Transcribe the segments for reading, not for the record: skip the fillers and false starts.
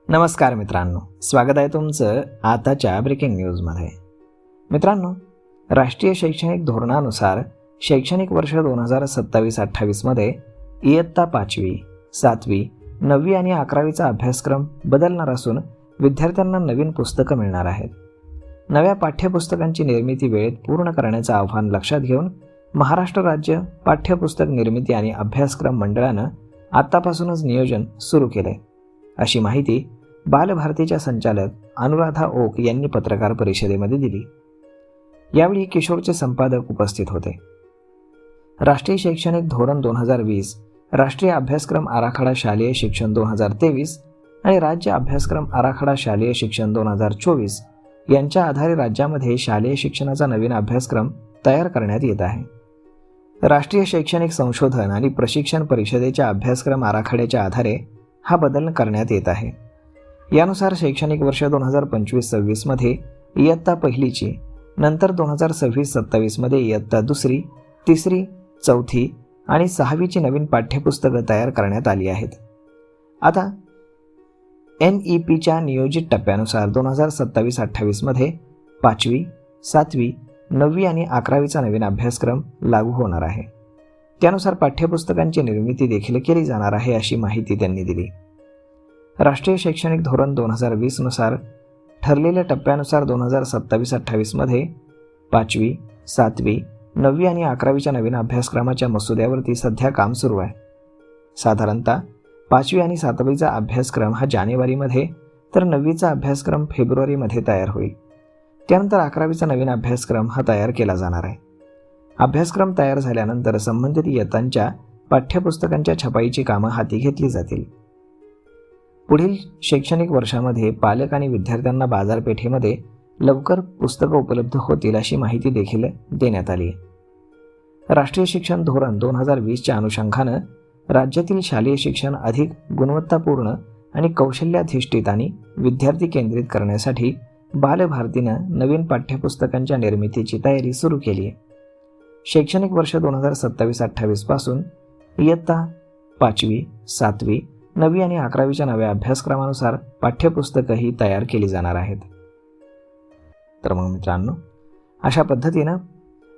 नमस्कार मित्रांनो, स्वागत आहे तुमचं आताच्या ब्रेकिंग न्यूजमध्ये. मित्रांनो, राष्ट्रीय शैक्षणिक धोरणानुसार शैक्षणिक वर्ष 2027-28मध्ये इयत्ता 5वी, 7वी, 9वी आणि 11वीचा अभ्यासक्रम बदलणार असून विद्यार्थ्यांना नवीन पुस्तकं मिळणार आहेत. नव्या पाठ्यपुस्तकांची निर्मिती वेळेत पूर्ण करण्याचं आव्हान लक्षात घेऊन महाराष्ट्र राज्य पाठ्यपुस्तक निर्मिती आणि अभ्यासक्रम मंडळानं आत्तापासूनच नियोजन सुरू केलंय, अशी माहिती बालभारतीच्या संचालक अनुराधा ओक यांनी पत्रकार परिषदेमध्ये दिली. यावेळी किशोरचे संपादक उपस्थित होते. राष्ट्रीय शैक्षणिक धोरण 2020, राष्ट्रीय अभ्यासक्रम आराखडा शालेय शिक्षण 2023 आणि राज्य अभ्यासक्रम आराखडा शालेय शिक्षण 2024 यांच्या आधारे राज्यामध्ये शालेय शिक्षणाचा नवीन अभ्यासक्रम तयार करण्यात येत आहे. राष्ट्रीय शैक्षणिक संशोधन आणि प्रशिक्षण परिषदेच्या अभ्यासक्रम आराखड्याच्या आधारे हा बदल करण्यात येत आहे. यानुसार शैक्षणिक वर्ष 2025-26मध्ये इयत्ता पहिलीची, नंतर 2026-27मध्ये इयत्ता दुसरी, तिसरी, चौथी आणि 6वीची नवीन पाठ्यपुस्तकं तयार करण्यात आली आहेत. आता NEPच्या नियोजित टप्प्यानुसार 2027-28मध्ये 5वी, 7वी, 9वी आणि 11वीचा नवीन अभ्यासक्रम लागू होणार आहे. त्यानुसार पाठ्यपुस्तकांची निर्मिती देखील केली जाणार आहे, अशी माहिती त्यांनी दिली. राष्ट्रीय शैक्षणिक धोरण 2020 नुसार ठरलेल्या टप्प्यानुसार 2027-28मध्ये 5वी, 7वी, 9वी आणि 11वीच्या नवीन अभ्यासक्रमाच्या मसुद्यावरती सध्या काम सुरू आहे. साधारणतः 5वी आणि 7वीचा अभ्यासक्रम हा जानेवारीमध्ये तर 9वीचा अभ्यासक्रम फेब्रुवारीमध्ये तयार होईल. त्यानंतर 11वीचा नवीन अभ्यासक्रम हा तयार केला जाणार आहे. अभ्यासक्रम तयार झाल्यानंतर संबंधित इयत्तांच्या पाठ्यपुस्तकांच्या छपाईची कामं हाती घेतली जातील. पुढील शैक्षणिक वर्षामध्ये पालक आणि विद्यार्थ्यांना बाजारपेठेमध्ये लवकर पुस्तकं उपलब्ध होतील, अशी माहिती देखील देण्यात आली. राष्ट्रीय शिक्षण धोरण 2020च्या अनुषंगानं राज्यातील शालेय शिक्षण अधिक गुणवत्तापूर्ण आणि कौशल्याधिष्ठित आणि विद्यार्थी केंद्रित करण्यासाठी बालभारतीनं नवीन पाठ्यपुस्तकांच्या निर्मितीची तयारी सुरू केली आहे. शैक्षणिक वर्ष 2027-28 पासून इयत्ता 5वी, 7वी, 9वी आणि 11वीच्या नव्या अभ्यासक्रमानुसार पाठ्यपुस्तकंही तयार केली जाणार आहेत. तर मग मित्रांनो, अशा पद्धतीनं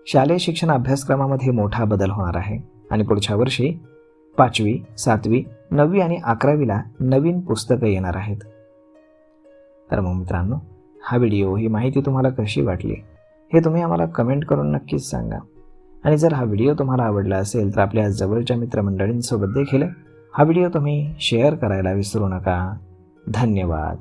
शालेय शिक्षण अभ्यासक्रमामध्ये मोठा बदल होणार आहे आणि पुढच्या वर्षी 5वी, 7वी, 9वी आणि 11वीला नवीन पुस्तकं येणार आहेत. तर मग मित्रांनो, हा व्हिडिओ, ही माहिती तुम्हाला कशी वाटली हे तुम्ही आम्हाला कमेंट करून नक्कीच सांगा. आणि जर हा व्हिडिओ तुम्हाला आवडला असेल तर आपल्या जवळच्या मित्रमंडळींसोबत देखील हा व्हिडिओ तुम्ही शेअर करायला विसरू नका. धन्यवाद.